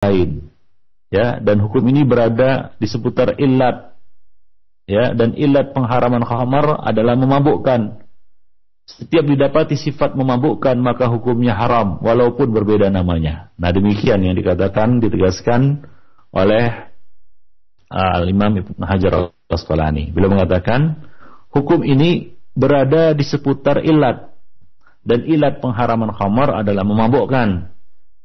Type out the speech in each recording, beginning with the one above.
lain. Ya, dan hukum ini berada di seputar illat. Ya, dan illat pengharaman khamar adalah memabukkan. Setiap didapati sifat memabukkan maka hukumnya haram walaupun berbeda namanya. Nah, demikian yang ditegaskan oleh Imam Ibnu Hajar Al-Asqalani. Beliau mengatakan hukum ini berada di seputar illat, dan illat pengharaman khamar adalah memabukkan.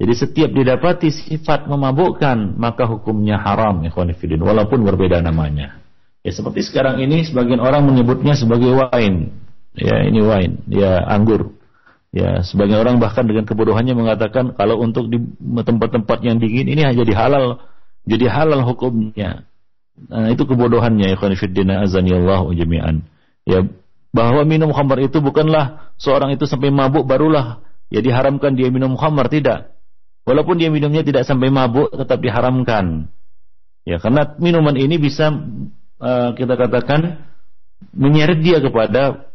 Jadi setiap didapati sifat memabukkan maka hukumnya haram, ikhwan fillah, walaupun berbeda namanya. Ya, seperti sekarang ini sebagian orang menyebutnya sebagai wine. Ya, ini wine, ya anggur. Ya, sebagian orang bahkan dengan kebodohannya mengatakan kalau untuk di tempat-tempat yang dingin ini jadi halal hukumnya. Nah, itu kebodohannya, ikhwan fillah, azanillahu jami'an. Ya, bahwa minum khamar itu bukanlah seorang itu sampai mabuk barulah ya diharamkan dia minum khamar, tidak. Walaupun dia minumnya tidak sampai mabuk tetap diharamkan. Ya, karena minuman ini bisa kita katakan menyeret dia kepada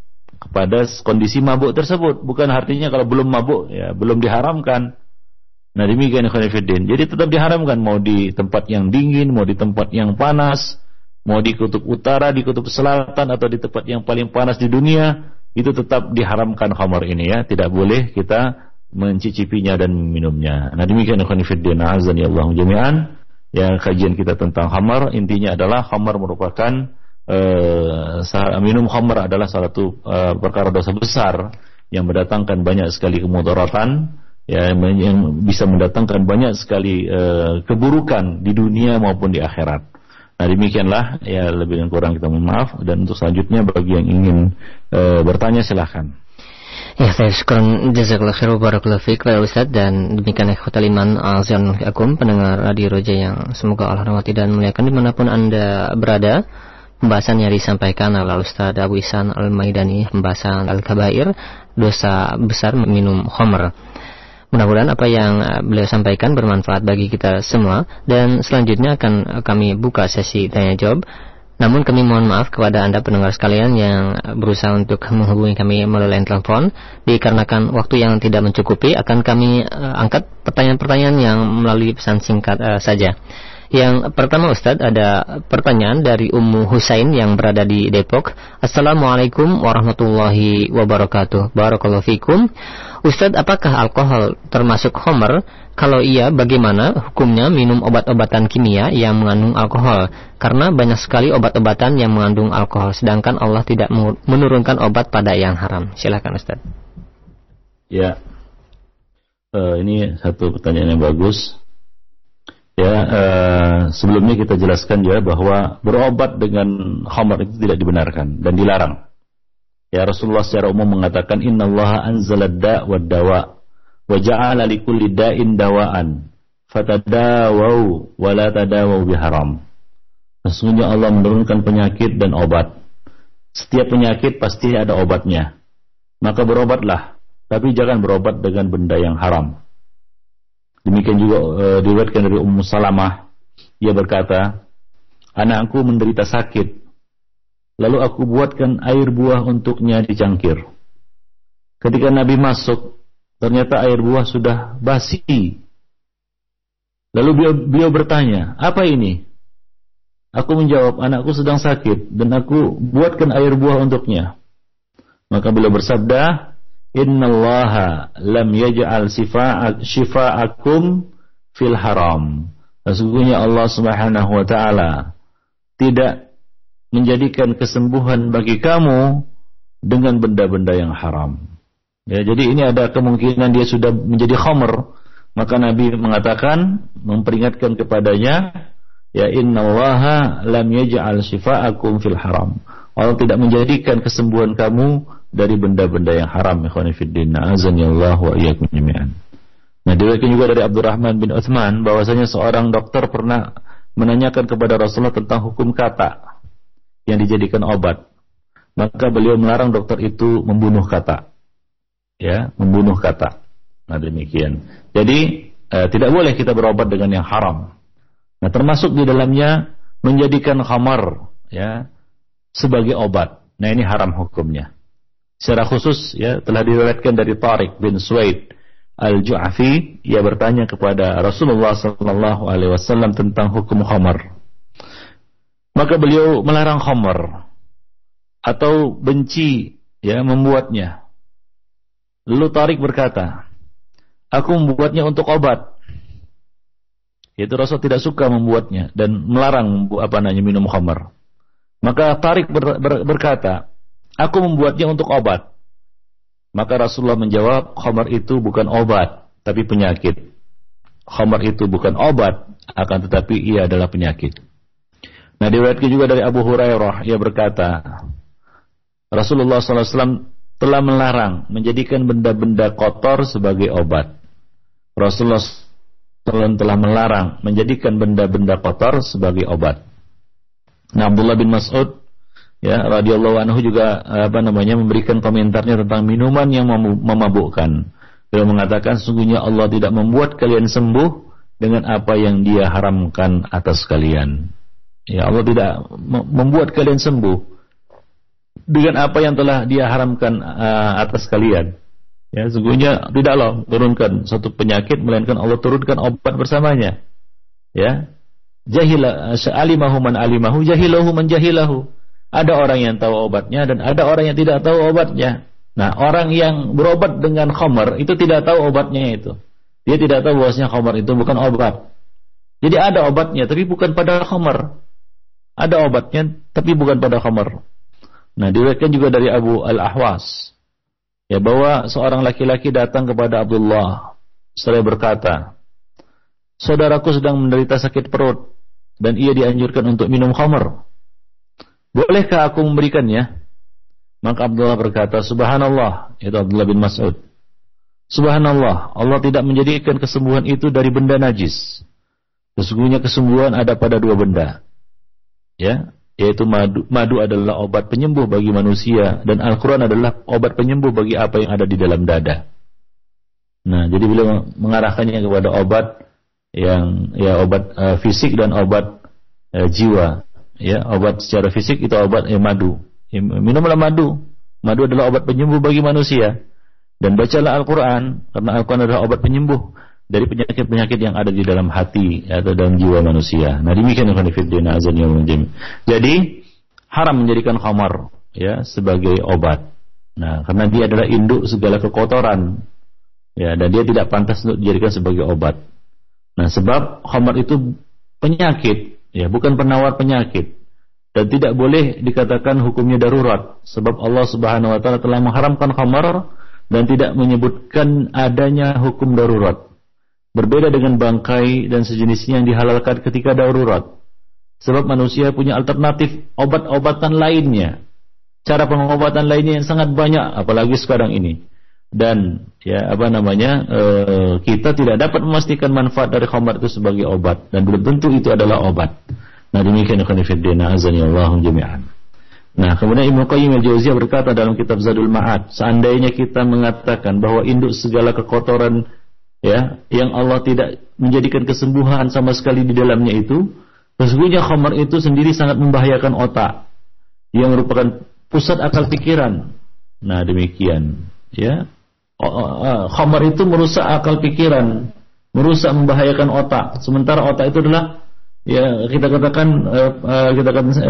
kondisi mabuk tersebut. Bukan artinya kalau belum mabuk ya belum diharamkan. Nah, demikian ikhwan fillah. Jadi tetap diharamkan, mau di tempat yang dingin, mau di tempat yang panas, mau di kutub utara, di kutub selatan, atau di tempat yang paling panas di dunia, itu tetap diharamkan khamar ini ya. Tidak boleh kita mencicipinya dan minumnya. Nah, demikian ikhwan fillah, azani Allah jami'an. Ya, kajian kita tentang khamar intinya adalah khamar merupakan minum khamar adalah salah satu perkara dosa besar yang mendatangkan banyak sekali kemudaratan, ya, yang bisa mendatangkan banyak sekali keburukan di dunia maupun di akhirat. Nah, demikianlah ya, lebih dan kurang kita mohon maaf. Dan untuk selanjutnya bagi yang ingin bertanya silahkan. Ya, saya syukuran jazakallahu khairan barakallahu fiik Pak Ustaz. Dan demikian ikhwatal iman azan akum pendengar Radio Roja yang semoga Allah rahmati dan muliakan dimanapun Anda berada. Pembahasan yang disampaikan oleh Ustaz Abu Ihsan Al-Maidani, pembahasan Al-Kabair, dosa besar minum khamr. Mudah-mudahan apa yang beliau sampaikan bermanfaat bagi kita semua. Dan selanjutnya akan kami buka sesi tanya jawab. Namun kami mohon maaf kepada Anda pendengar sekalian yang berusaha untuk menghubungi kami melalui line telepon. Dikarenakan waktu yang tidak mencukupi, akan kami angkat pertanyaan-pertanyaan yang melalui pesan singkat saja. Yang pertama Ustadz, ada pertanyaan dari Ummu Husain yang berada di Depok. Assalamualaikum warahmatullahi wabarakatuh. Barakallahu fikum. Ustadz, apakah alkohol termasuk khamr? Kalau iya, bagaimana hukumnya minum obat-obatan kimia yang mengandung alkohol? Karena banyak sekali obat-obatan yang mengandung alkohol, sedangkan Allah tidak menurunkan obat pada yang haram. Silakan Ustadz. Ya, ini satu pertanyaan yang bagus. Ya, sebelumnya kita jelaskan ya bahwa berobat dengan khamar itu tidak dibenarkan dan dilarang. Ya, Rasulullah secara umum mengatakan innallaha anzalad da' wad dawa wa ja'ala likulli da'in dawaan fatadawau wa la tadawau biharam. Sesungguhnya Allah menurunkan penyakit dan obat. Setiap penyakit pasti ada obatnya. Maka berobatlah, tapi jangan berobat dengan benda yang haram. Demikian juga diriwayatkan dari Ummu Salamah, ia berkata, anakku menderita sakit, lalu aku buatkan air buah untuknya di cangkir. Ketika Nabi masuk, ternyata air buah sudah basi. Lalu beliau bertanya, apa ini? Aku menjawab, anakku sedang sakit dan aku buatkan air buah untuknya. Maka beliau bersabda, innallaha lam yaj'al shifa'akum fil haram. Sesungguhnya Allah Subhanahu wa taala tidak menjadikan kesembuhan bagi kamu dengan benda-benda yang haram. Ya, jadi ini ada kemungkinan dia sudah menjadi khamr, maka Nabi mengatakan, memperingatkan kepadanya, ya innallaha lam yaj'al shifa'akum fil haram. Allah tidak menjadikan kesembuhan kamu dari benda-benda yang haram. Ikhwani fiddin, azanillahu wa iyyakum jami'an. Nah, diriwayatkan juga dari Abdurrahman bin Utsman bahwasanya seorang dokter pernah menanyakan kepada Rasulullah tentang hukum kata yang dijadikan obat. Maka beliau melarang dokter itu membunuh kata. Ya, membunuh kata. Nah, demikian. Jadi tidak boleh kita berobat dengan yang haram. Nah, termasuk di dalamnya menjadikan khamar ya sebagai obat. Nah, ini haram hukumnya. Secara khusus ya telah diriwayatkan dari Tariq bin Suwaid Al-Ju'afi, ia bertanya kepada Rasulullah sallallahu alaihi wasallam tentang hukum khamar. Maka beliau melarang khamar atau benci membuatnya. Lalu Tariq berkata, aku membuatnya untuk obat. Yaitu Rasul tidak suka membuatnya dan melarang minum khamar. Maka Tariq berkata, aku membuatnya untuk obat. Maka Rasulullah menjawab, khamar itu bukan obat, tapi penyakit. Khamar itu bukan obat, akan tetapi ia adalah penyakit. Nah, diriwayatkan juga dari Abu Hurairah, ia berkata, Rasulullah SAW telah melarang menjadikan benda-benda kotor sebagai obat. Rasulullah SAW telah melarang menjadikan benda-benda kotor sebagai obat. Nah, Abdullah bin Mas'ud radhiyallahu anhu juga memberikan komentarnya tentang minuman yang memabukkan. Beliau mengatakan, sesungguhnya Allah tidak membuat kalian sembuh dengan apa yang Dia haramkan atas kalian. Ya, Allah tidak membuat kalian sembuh dengan apa yang telah Dia haramkan atas kalian. Ya, sesungguhnya tidaklah turunkan satu penyakit melainkan Allah turunkan obat bersamanya. Ya. Alimahu man alimahu, jahilahu man jahilahu. Ada orang yang tahu obatnya dan ada orang yang tidak tahu obatnya. Nah, orang yang berobat dengan khamar itu tidak tahu obatnya itu. Dia tidak tahu bahwasanya khamar itu bukan obat. Jadi ada obatnya tapi bukan pada khamar. Ada obatnya tapi bukan pada khamar. Nah, diriwayatkan juga dari Abu Al-Ahwas bahwa seorang laki-laki datang kepada Abdullah seraya berkata, saudaraku sedang menderita sakit perut dan ia dianjurkan untuk minum khamar. Bolehkah aku memberikannya? Maka Abdullah berkata, subhanallah, itu Abdullah bin Mas'ud. Subhanallah, Allah tidak menjadikan kesembuhan itu dari benda najis. Sesungguhnya kesembuhan ada pada dua benda. Yaitu madu. Madu adalah obat penyembuh bagi manusia dan Al-Quran adalah obat penyembuh bagi apa yang ada di dalam dada. Nah, jadi beliau mengarahkannya kepada obat yang obat fisik dan obat jiwa. Ya, obat secara fisik itu obat madu. Minumlah madu. Madu adalah obat penyembuh bagi manusia. Dan bacalah Al-Quran, karena Al-Quran adalah obat penyembuh dari penyakit-penyakit yang ada di dalam hati atau dalam jiwa manusia. Nah, demikian yang khonifidina azan yang menjim. Jadi haram menjadikan khamar sebagai obat. Nah, karena dia adalah induk segala kekotoran. Ya, dan dia tidak pantas untuk dijadikan sebagai obat. Nah, sebab khamar itu penyakit. Ya, bukan penawar penyakit dan tidak boleh dikatakan hukumnya darurat sebab Allah Subhanahu wa taala telah mengharamkan khamar dan tidak menyebutkan adanya hukum darurat. Berbeda dengan bangkai dan sejenisnya yang dihalalkan ketika darurat. Sebab manusia punya alternatif obat-obatan lainnya. Cara pengobatan lainnya yang sangat banyak apalagi sekarang ini. Dan kita tidak dapat memastikan manfaat dari khamar itu sebagai obat dan belum tentu itu adalah obat. Nah, demikian khonifidina azani Allahu jami'an. Nah, kemudian Ibnu Qayyim al-Jauziyah berkata dalam kitab Zadul Ma'ad, seandainya kita mengatakan bahwa induk segala kekotoran yang Allah tidak menjadikan kesembuhan sama sekali di dalamnya itu, sesungguhnya khamar itu sendiri sangat membahayakan otak yang merupakan pusat akal pikiran. Nah, demikian khamar itu merusak akal pikiran, merusak membahayakan otak. Sementara otak itu adalah kita katakan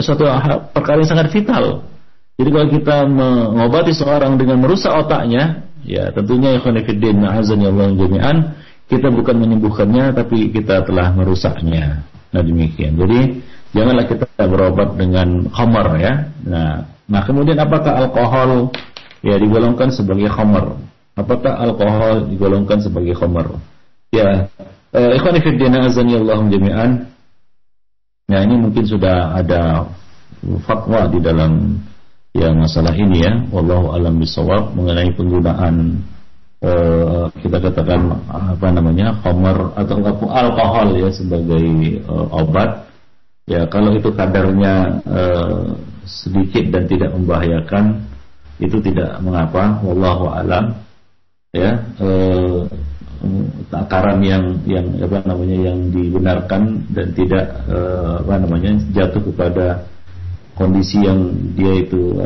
suatu perkara yang sangat vital. Jadi kalau kita mengobati seorang dengan merusak otaknya, tentunya ikhwanifiddin azanillahu jami'an, kita bukan menyembuhkannya tapi kita telah merusaknya. Nah, demikian. Jadi janganlah kita berobat dengan khamar Nah, kemudian apakah alkohol digolongkan sebagai khamar? Apakah alkohol digolongkan sebagai khamar? Ikhwani fiddin azanillahu jami'an. Nah, ini mungkin sudah ada fatwa di dalam masalah ini wallahu alam bisawab mengenai penggunaan kita katakan khamar atau alkohol sebagai obat. Kalau itu kadarnya sedikit dan tidak membahayakan, itu tidak mengapa, wallahu alam. Takaran yang dibenarkan dan tidak jatuh kepada kondisi yang dia itu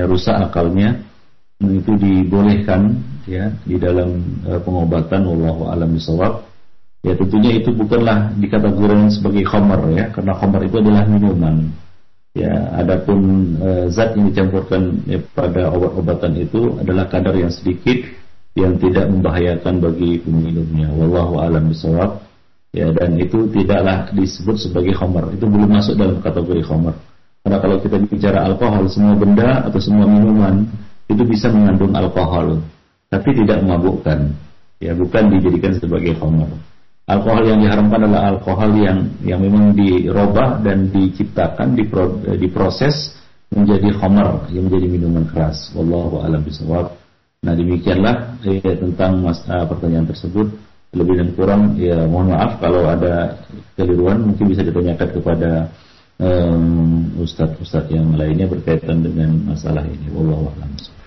rusak akalnya, itu dibolehkan ya di dalam pengobatan, wallahu a'lam bishawab. Ya tentunya itu bukanlah dikategorikan sebagai khamar ya, karena khamar itu adalah minuman. Ya, adapun zat yang dicampurkan pada obat-obatan itu adalah kadar yang sedikit yang tidak membahayakan bagi peminumnya. Wallahu a'lam bishawab. Ya, dan itu tidaklah disebut sebagai khamar. Itu belum masuk dalam kategori khamar. Karena kalau kita bicara alkohol, semua benda atau semua minuman itu bisa mengandung alkohol, tapi tidak memabukkan. Ya, bukan dijadikan sebagai khamar. Alkohol yang diharamkan adalah alkohol yang memang dirubah dan diciptakan, diproses menjadi khamar, yang menjadi minuman keras. Wallahu a'lam bishawab. Nah, demikianlah tentang pertanyaan tersebut. Lebih dan kurang ya mohon maaf kalau ada keliruan, mungkin bisa ditanyakan kepada ustadz-ustadz yang lainnya berkaitan dengan masalah ini. Wallahu a'lam bishawab.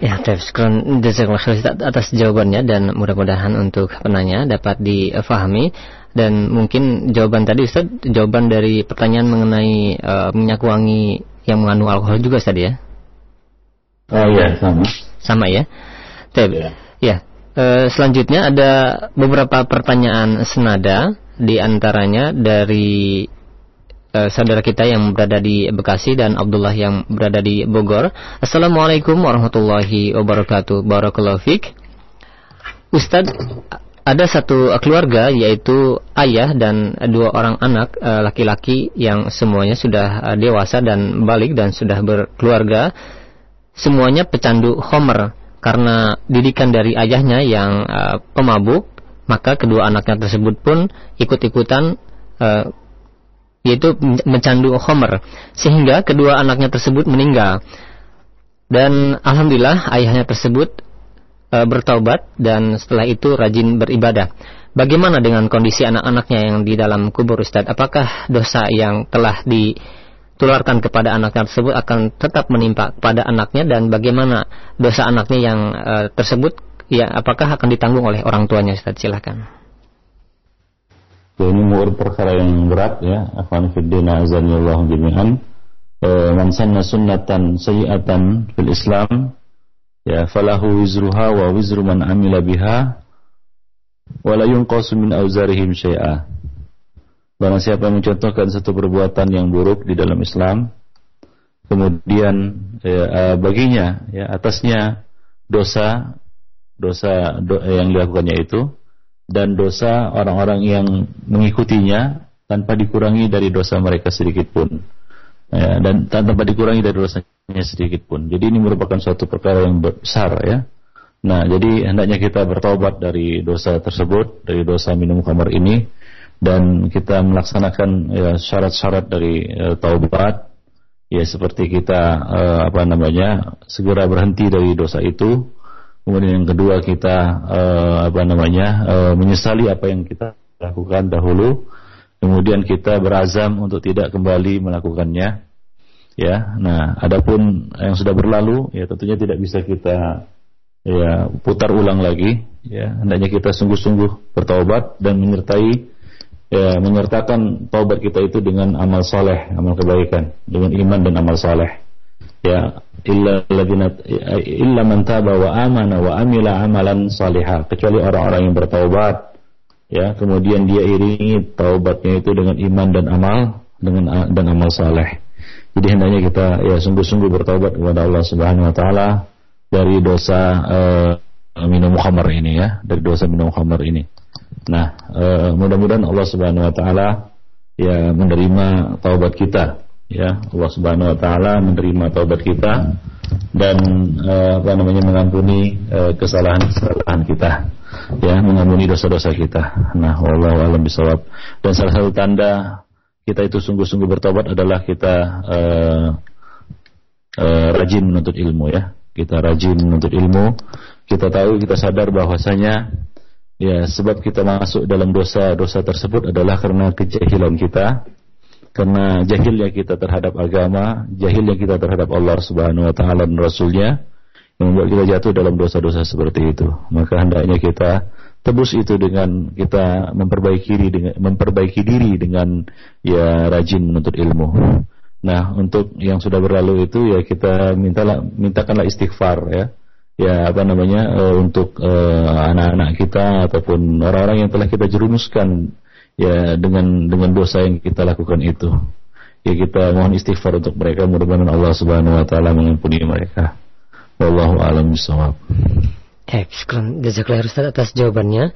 Ya, syukran jazakallahu atas jawabannya, dan mudah-mudahan untuk penanya dapat difahami. Dan mungkin jawaban tadi Ustaz, jawaban dari pertanyaan mengenai minyak wangi yang mengandung alkohol juga Ustaz ya? Oh iya, sama. Sama ya? Ya. Selanjutnya ada beberapa pertanyaan senada, di antaranya dari saudara kita yang berada di Bekasi dan Abdullah yang berada di Bogor. Assalamualaikum warahmatullahi wabarakatuh. Barakallahu fiik. Ustadz, ada satu keluarga, yaitu ayah dan dua orang anak laki-laki yang semuanya sudah dewasa dan balik dan sudah berkeluarga. Semuanya pecandu khamr karena didikan dari ayahnya yang pemabuk, maka kedua anaknya tersebut pun ikut-ikutan yaitu mencandu khamr, sehingga kedua anaknya tersebut meninggal. Dan alhamdulillah ayahnya tersebut bertaubat dan setelah itu rajin beribadah. Bagaimana dengan kondisi anak-anaknya yang di dalam kubur Ustaz? Apakah dosa yang telah ditularkan kepada anaknya tersebut akan tetap menimpa kepada anaknya, dan bagaimana dosa anaknya yang tersebut ya apakah akan ditanggung oleh orang tuanya Ustaz? Silakan. Ini merupakan perkara yang berat ya. Akhwan fiddin azanillahu jami'an. Man sanna sunnatan sayyi'atan fil Islam ya falahu wizruha wa wizru man amila biha wa la yunqasu min auzarihim syai'a. Barang siapa yang mencontohkan satu perbuatan yang buruk di dalam Islam, kemudian baginya ya atasnya dosa yang dilakukannya itu, dan dosa orang-orang yang mengikutinya tanpa dikurangi dari dosa mereka sedikit pun, ya, dan tanpa dikurangi dari dosanya sedikit pun. Jadi ini merupakan suatu perkara yang besar ya. Nah, jadi hendaknya kita bertaubat dari dosa tersebut, dari dosa minum khamar ini, dan kita melaksanakan ya, syarat-syarat dari taubat, ya seperti kita segera berhenti dari dosa itu. Kemudian yang kedua kita menyesali apa yang kita lakukan dahulu. Kemudian kita berazam untuk tidak kembali melakukannya. Ya, nah, adapun yang sudah berlalu, ya tentunya tidak bisa kita ya putar ulang lagi. Ya, hendaknya kita sungguh-sungguh bertaubat dan menyertakan taubat kita itu dengan amal soleh, amal kebaikan, dengan iman dan amal soleh. Ya, illa man taba wa amana wa amila amalan salihah, kecuali orang-orang yang bertaubat ya kemudian dia iringi taubatnya itu dengan iman dan amal saleh. Jadi hendaknya kita ya sungguh-sungguh bertaubat kepada Allah Subhanahu wa taala dari dosa minum khamar ini ya, dari dosa minum khamar ini. Nah, mudah-mudahan Allah Subhanahu wa taala ya menerima taubat kita. Ya, Allah Subhanahu wa taala menerima taubat kita dan mengampuni kesalahan-kesalahan kita. Ya, mengampuni dosa-dosa kita. Nah, wallahu a'lam bishawab. Dan salah satu tanda kita itu sungguh-sungguh bertobat adalah kita rajin menuntut ilmu ya. Kita rajin menuntut ilmu. Kita tahu, kita sadar bahwasanya ya sebab kita masuk dalam dosa-dosa tersebut adalah karena kejahilan kita. Karena jahilnya kita terhadap agama, jahilnya kita terhadap Allah Subhanahu wa taala dan Rasulnya, yang membuat kita jatuh dalam dosa-dosa seperti itu. Maka hendaknya kita tebus itu dengan kita memperbaiki diri dengan ya rajin menuntut ilmu. Nah, untuk yang sudah berlalu itu ya kita mintakanlah istighfar ya. ya apa namanya untuk anak-anak kita ataupun orang-orang yang telah kita jerumuskan ya dengan dosa yang kita lakukan itu. Ya kita mohon istighfar untuk mereka, mudah-mudahan Allah Subhanahu wa taala mengampuni mereka. Wallahu a'lam bishawab. Syukran jazakallahu Ustaz atas jawabannya.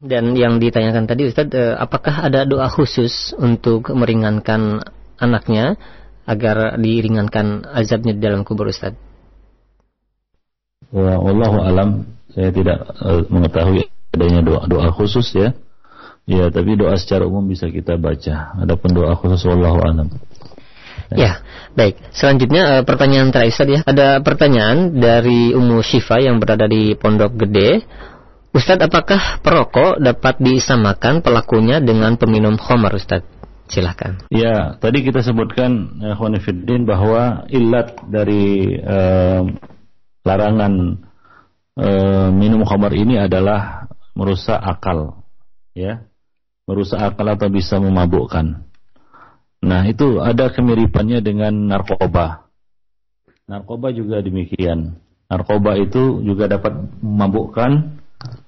Dan yang ditanyakan tadi Ustaz, apakah ada doa khusus untuk meringankan anaknya agar diringankan azabnya di dalam kubur Ustaz? Wallahu a'lam, saya tidak mengetahui adanya doa khusus ya. Ya, tapi doa secara umum bisa kita baca. Adapun doa khusus wallahu a'lam. Ya, baik. Selanjutnya pertanyaan terakhir Ustaz ya. Ada pertanyaan dari Ummu Syifa yang berada di Pondok Gede. Ustaz, apakah perokok dapat disamakan pelakunya dengan peminum khamar Ustaz? Silakan. Ya, tadi kita sebutkan Khonifuddin bahwa ilat dari larangan minum khamar ini adalah merusak akal, ya, merusak akal atau bisa memabukkan. Nah, itu ada kemiripannya dengan narkoba. Narkoba juga demikian. Narkoba itu juga dapat memabukkan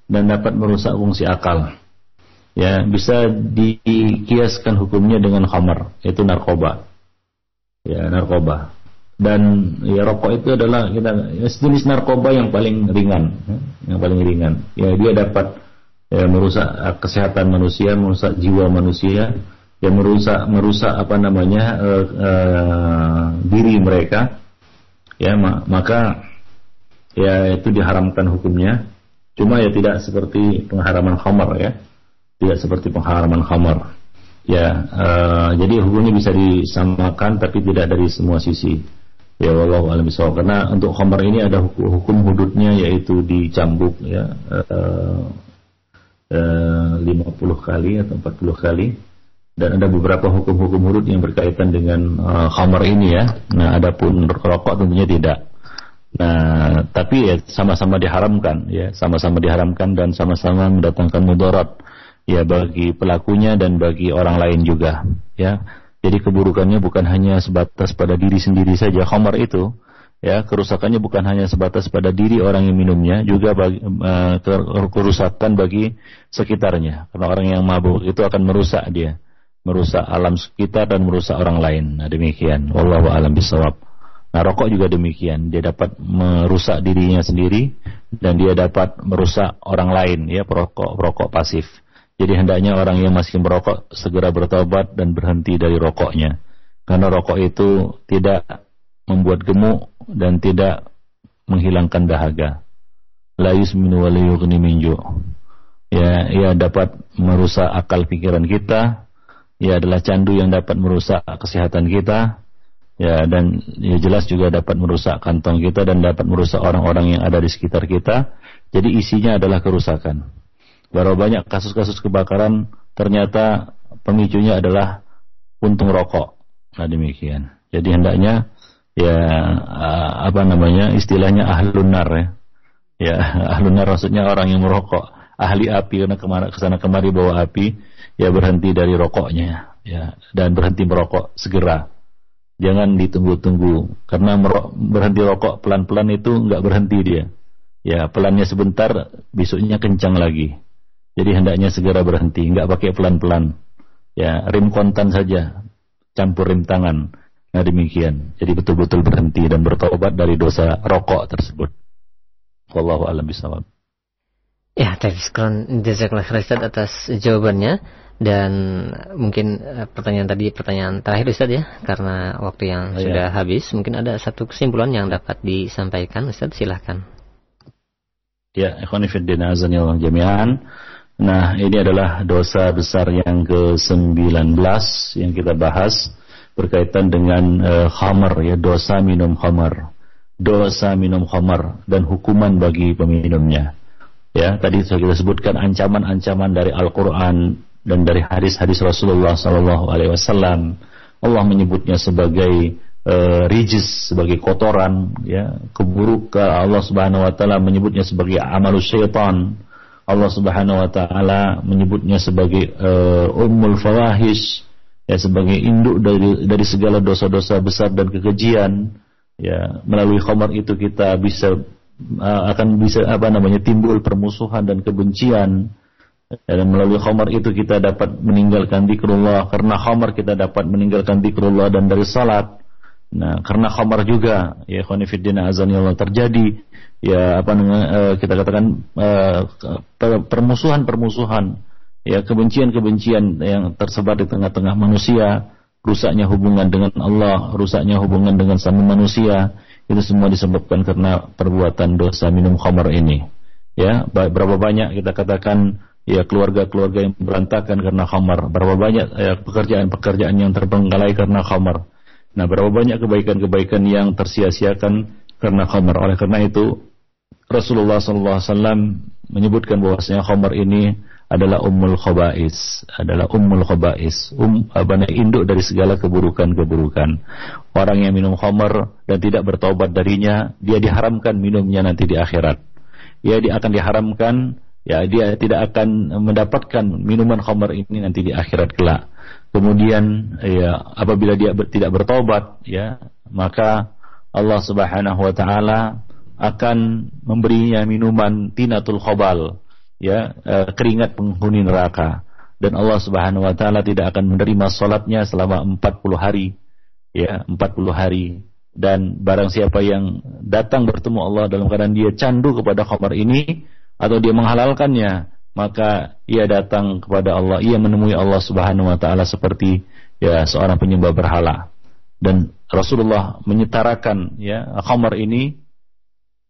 dan dapat merusak fungsi akal. Ya, bisa dikiaskan hukumnya dengan khamar, yaitu narkoba. Ya, narkoba. Dan ya rokok itu adalah jenis narkoba yang paling ringan, yang paling ringan. Ya, dia dapat merusak kesehatan manusia, merusak jiwa manusia, ya merusak apa namanya diri mereka. Ya, maka ya itu diharamkan hukumnya. Cuma ya tidak seperti pengharaman khamar ya, tidak seperti pengharaman khamar. Ya, jadi hukumnya bisa disamakan tapi tidak dari semua sisi. Ya wallahu a'lam bishawab. Karena untuk khamar ini ada hukum hududnya, yaitu dicambuk ya 50 kali atau 40 kali, dan ada beberapa hukum-hukum hudud yang berkaitan dengan khamar ini ya. Nah, adapun rokok tentunya tidak. Nah, tapi ya sama-sama diharamkan ya, sama-sama diharamkan dan sama-sama mendatangkan mudarat ya bagi pelakunya dan bagi orang lain juga ya. Jadi keburukannya bukan hanya sebatas pada diri sendiri saja. Khamar itu ya, kerusakannya bukan hanya sebatas pada diri orang yang minumnya, juga kerusakan bagi sekitarnya. Karena orang yang mabuk itu akan merusak dia, merusak alam sekitar dan merusak orang lain. Nah, demikian. Wallahu a'lam bishawab. Nah, rokok juga demikian. Dia dapat merusak dirinya sendiri dan dia dapat merusak orang lain ya, perokok pasif. Jadi hendaknya orang yang masih merokok segera bertobat dan berhenti dari rokoknya. Karena rokok itu tidak membuat gemuk dan tidak menghilangkan dahaga. La yusminu wa la yughni min ju'. Ya, ia dapat merusak akal pikiran kita. Ia adalah candu yang dapat merusak kesehatan kita. Ya, dan ya jelas juga dapat merusak kantong kita dan dapat merusak orang-orang yang ada di sekitar kita. Jadi isinya adalah kerusakan. Baru banyak kasus-kasus kebakaran ternyata pemicunya adalah puntung rokok. Nah, demikian. Jadi hendaknya ya apa namanya istilahnya ahlun nar ya. Ya, ahlun nar maksudnya orang yang merokok, ahli api, karena kesana kemari bawa api, ya berhenti dari rokoknya ya, dan berhenti merokok segera. Jangan ditunggu-tunggu, karena berhenti rokok pelan-pelan itu nggak berhenti dia. Ya, pelannya sebentar, besoknya kencang lagi. Jadi hendaknya segera berhenti, nggak pakai pelan-pelan. Ya, rem kontan saja, campur rem tangan. Nah, demikian. Jadi betul-betul berhenti dan bertobat dari dosa rokok tersebut. Wallahu a'lam bishawab. Ya, terima kasih Ustaz atas jawabannya. Dan mungkin pertanyaan terakhir Ustaz ya, karena waktu yang sudah habis. Mungkin ada satu kesimpulan yang dapat disampaikan Ustaz, silahkan. Ya, ikhwani fiddin azanillahu jami'an. Nah, ini adalah dosa besar yang ke-19 yang kita bahas berkaitan dengan khamar ya, dosa minum khamar. Dosa minum khamar dan hukuman bagi peminumnya. Ya, tadi sudah kita sebutkan ancaman-ancaman dari Al-Qur'an dan dari hadis-hadis Rasulullah sallallahu alaihi wasallam. Allah menyebutnya sebagai rijis, sebagai kotoran ya, keburukan. Allah Subhanahu wa taala menyebutnya sebagai amalus syaitan. Allah Subhanahu wa taala menyebutnya sebagai ummul fawahish ya, sebagai induk dari segala dosa-dosa besar dan kekejian. Ya, melalui khamar itu kita bisa akan bisa timbul permusuhan dan kebencian. Dan melalui khamar itu kita dapat meninggalkan zikrullah, karena khamar kita dapat meninggalkan zikrullah dan dari salat. Nah, karena khamar juga ya ikhwani fiddin azanillah terjadi ya kita katakan permusuhan-permusuhan, ya kebencian-kebencian yang tersebar di tengah-tengah manusia, rusaknya hubungan dengan Allah, rusaknya hubungan dengan sama manusia, itu semua disebabkan karena perbuatan dosa minum khamar ini. Ya, berapa banyak kita katakan ya keluarga-keluarga yang berantakan karena khamar, berapa banyak ya, pekerjaan-pekerjaan yang terbengkalai karena khamar. Nah, berapa banyak kebaikan-kebaikan yang tersia-siakan karena khamar. Oleh karena itu Rasulullah SAW menyebutkan bahwasanya khamar ini adalah ummul khaba'is, induk dari segala keburukan-keburukan. Orang yang minum khamar dan tidak bertaubat darinya, dia diharamkan minumnya nanti di akhirat. Dia akan diharamkan, ya dia tidak akan mendapatkan minuman khamar ini nanti di akhirat kelak. Kemudian ya apabila dia tidak bertobat, ya maka Allah Subhanahu wa taala akan memberinya minuman tinatul khabal, ya keringat penghuni neraka, dan Allah Subhanahu wa taala tidak akan menerima salatnya selama 40 hari, ya 40 hari. Dan barang siapa yang datang bertemu Allah dalam keadaan dia candu kepada khamar ini atau dia menghalalkannya, maka ia datang kepada Allah, ia menemui Allah Subhanahu wa taala seperti ya seorang penyembah berhala. Dan Rasulullah menyetarakan ya khamar ini,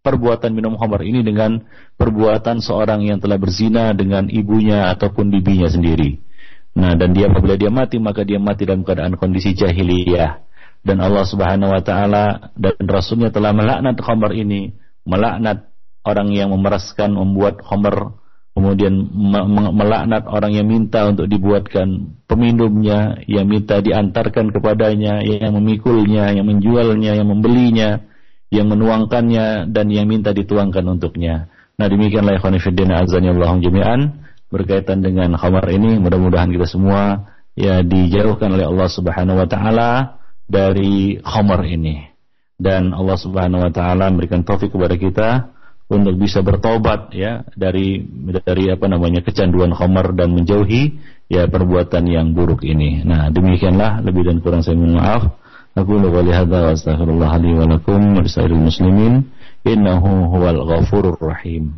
perbuatan minum khamar ini dengan perbuatan seorang yang telah berzina dengan ibunya ataupun bibinya sendiri. Nah, dan dia apabila dia mati, maka dia mati dalam keadaan kondisi jahiliyah. Dan Allah Subhanahu wa taala dan Rasulnya telah melaknat khamar ini, melaknat orang yang memeraskan membuat khamar, kemudian melaknat orang yang minta untuk dibuatkan peminumnya, yang minta diantarkan kepadanya, yang memikulnya, yang menjualnya, yang membelinya, yang menuangkannya, dan yang minta dituangkan untuknya. Nah, demikianlah ikhwani fiddin azanillahu jami'an berkaitan dengan khamar ini. Mudah-mudahan kita semua ya dijauhkan oleh Allah Subhanahu wa taala dari khamar ini, dan Allah Subhanahu wa taala memberikan taufik kepada kita untuk bisa bertobat ya dari kecanduan khamar dan menjauhi ya perbuatan yang buruk ini. Nah, demikianlah, lebih dan kurang saya mohon maaf. Aku qouli hadza wa astaghfirullah li wa lakum wa lisa'iril muslimin innahu huwal ghafurur rahim.